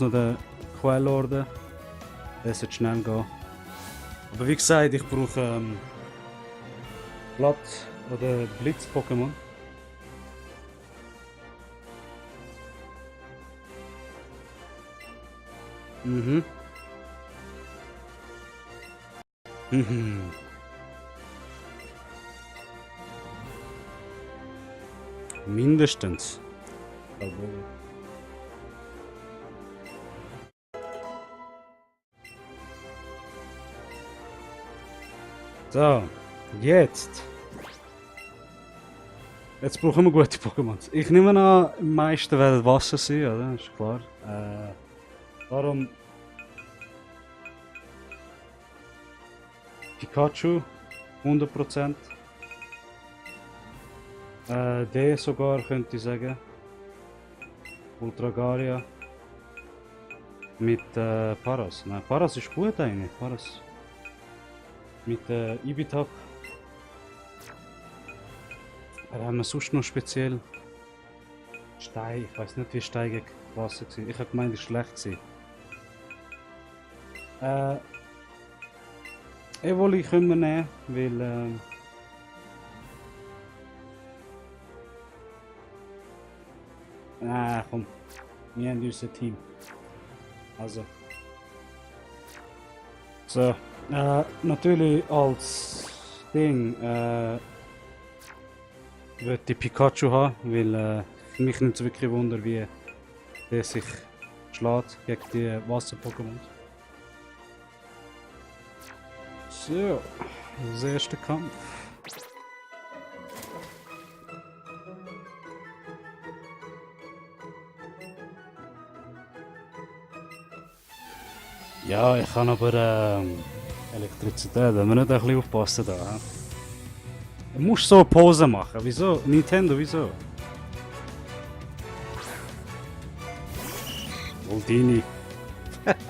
muss noch den Quellorden. Das sollte schnell gehen. Aber wie gesagt, ich brauche Blatt- oder Blitz-Pokémon. Mhm. Mhm. Mindestens. So, jetzt. Jetzt brauchen wir gute Pokémon. Ich nehme an, die meisten werden Wasser sein, oder? Ist klar. Darum Pikachu 100%. Der sogar könnte ich sagen. Ultragaria. Mit Paras. Nein, Paras ist gut eigentlich. Paras. Mit Ibitak. Haben wir sonst noch speziell? Stein. Ich weiß nicht, wie Stein gegen Wasser war. Ich habe gemeint, es war schlecht. Evoli können wir nehmen, weil komm, wir haben unser Team. Also. So, natürlich als Ding würde ich Pikachu haben, weil mich nicht so wirklich wunder, wie der sich schlägt gegen die Wasser-Pokémon. So, das erste Kampf. Ja, ich kann aber Elektrizität, da müssen wir nicht ein bisschen aufpassen da. He? Du musst so Pause machen, wieso? Nintendo, wieso? Voldini.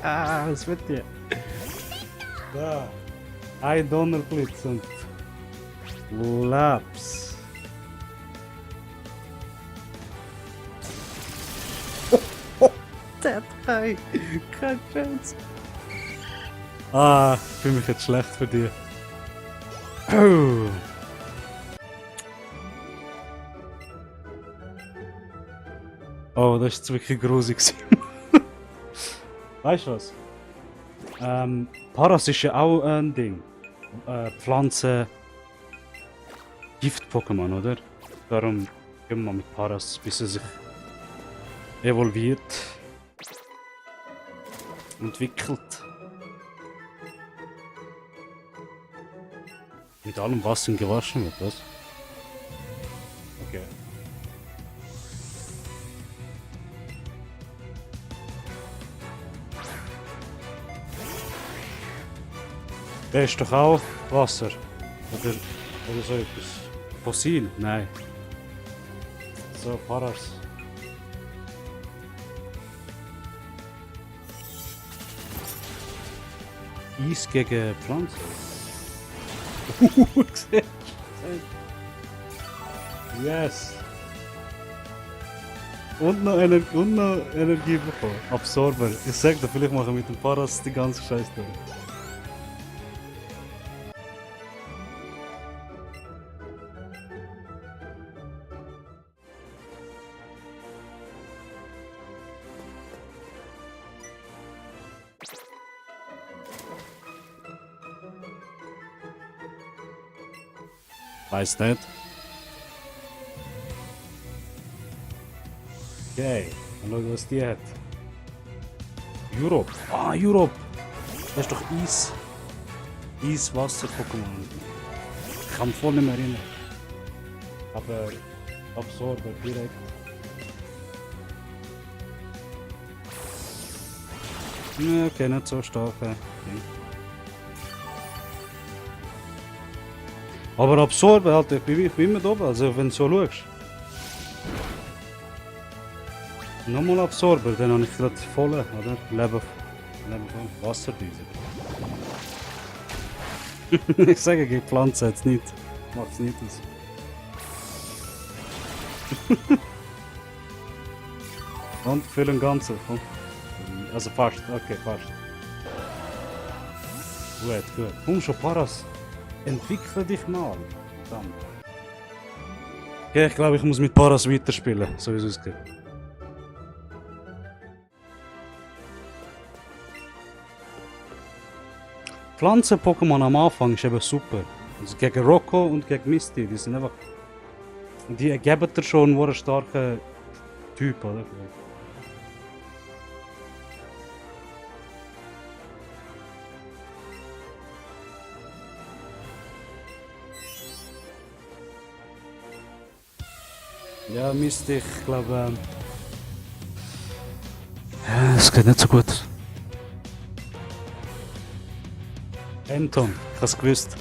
Was wird dir? Da. Ein Donnerblitz und Laps. Der drei. Kein Chance. Ich fühle mich jetzt schlecht für dich. Oh, das ist jetzt wirklich grusig. Weißt du was? Paras ist ja auch ein Ding. Pflanzen. Gift-Pokémon, oder? Darum gehen wir mal mit Paras, bis er sich evolviert. Entwickelt. Mit allem Wasser gewaschen wird, was? Okay. Der ist doch auch Wasser. Oder so etwas. Fossil? Nein. So, Paras. Eis gegen Pflanzen. Yes. Und noch Energie bekommen. Absorber. Ich sag dir, vielleicht machen wir mit dem Paras die ganze Scheiße durch. Weiß nicht. Okay, dann schauen wir, was die hat. Europe. Europe. Das ist doch Eis. Eis-Wasser-Pokémon. Ich kann mich voll nicht mehr erinnern. Aber Absorber direkt. Okay, nicht so stark. Okay. Aber Absorber halt, ich bin immer da oben, also wenn du so schaust. Nochmal Absorber, dann habe ich gerade voll, oder? Leben voll. Wasserdüse. Ich sage gegen Pflanzen jetzt nicht. Macht's nicht aus. Und für den Ganzen. Komm. Also fast, okay, fast. Gut, gut. Komm schon, Paras. Entwickle dich mal. Verdammt. Okay, ich glaube, ich muss mit Paras weiterspielen, so wie es aussieht. Pflanzen-Pokémon am Anfang ist eben super. Also gegen Rocco und gegen Misty, die sind einfach... Die geben dir schon einen starken Typ, oder? Ja, Misty, ich glaube... Ja, es geht nicht so gut. Anton, ich hab's gewusst.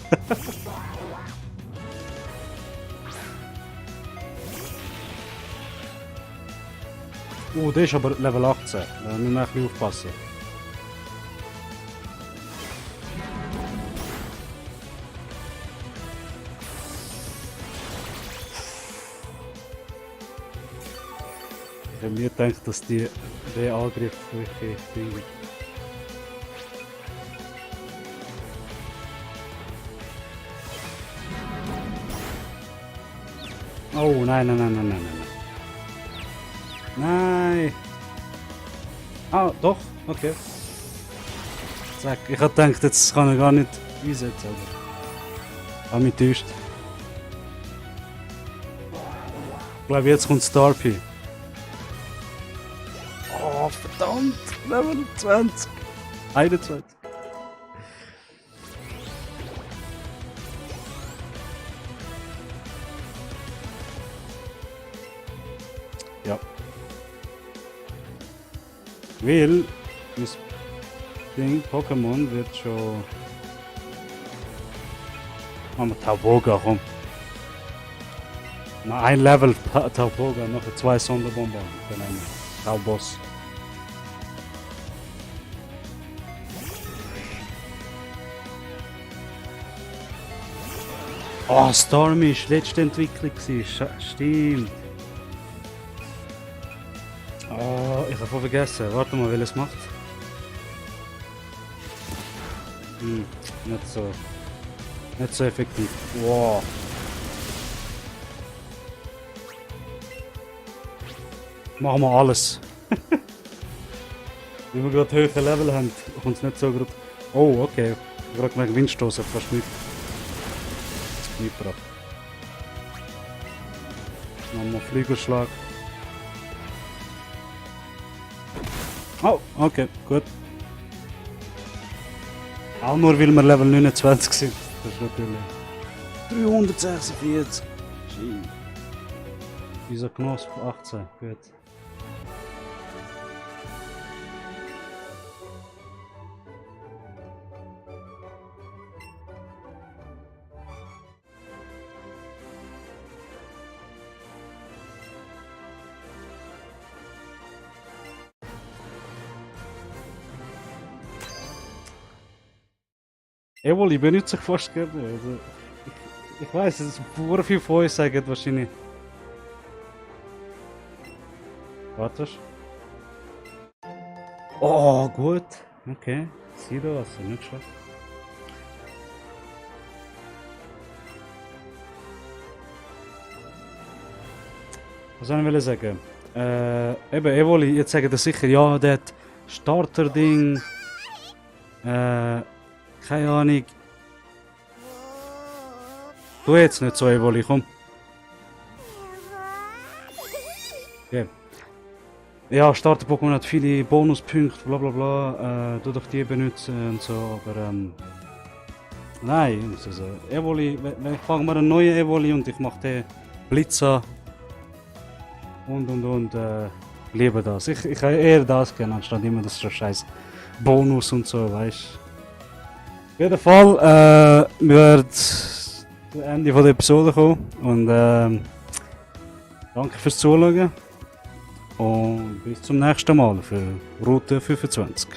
Der ist aber Level 18. Da müssen wir ein bisschen aufpassen. Ich habe mir gedacht, dass der Angriff wirklich Ding. Oh nein, nein, nein, nein, nein, nein. Nein! Ah, doch, okay. Zack, ich habe gedacht, jetzt kann er gar nicht einsetzen. Aber mich täuscht. Ich glaube, jetzt kommt Starpy. Oh, verdammt! Level 20! 21. Ja. Weil das Ding Pokémon wird schon. Machen wir Tauboga rum. Na, ein Level Tauboga, noch 2 Sonderbomben. Dann ein Tauboss. Oh, Stormy ist letzte Entwicklung. Stimmt. Oh, ich habe voll vergessen. Warte mal, wie es macht. Nicht so effektiv. Wow. Machen wir alles. Wenn wir gerade höhere Level haben, kommt es nicht so gut. Oh, okay. Gerade gemerkt, Windstoß hat fast nichts gebracht. Machen wir Flügelschlag. Oh, okay, gut. Auch nur weil wir Level 29 sind. Das ist natürlich. 346. Schön. Dieser Knosp 18. Gut. Jawohl, ich benutze ich fast gerne. Also, ich weiß, es ist sehr viel von euch sagen wahrscheinlich. Wartest. Oh, gut. Okay. Sieh da was, nicht schlecht. Was soll ich sagen? Eben, Evoli, jetzt sagen das sicher, ja, der hat Starter-Ding. Keine Ahnung. Du jetzt nicht so, Evoli, komm. Okay. Ja, Starter-Pokémon hat viele Bonuspunkte, bla bla bla. Du doch die benutzen und so, aber nein, also Evoli, wenn ich fange mal einen neuen Evoli und ich mache den Blitzer und liebe das. Ich habe eher das gerne, anstatt immer das scheiß Bonus und so, weißt. Auf jeden Fall wird das Ende der Episode kommen und danke fürs Zuschauen und bis zum nächsten Mal für Route 25.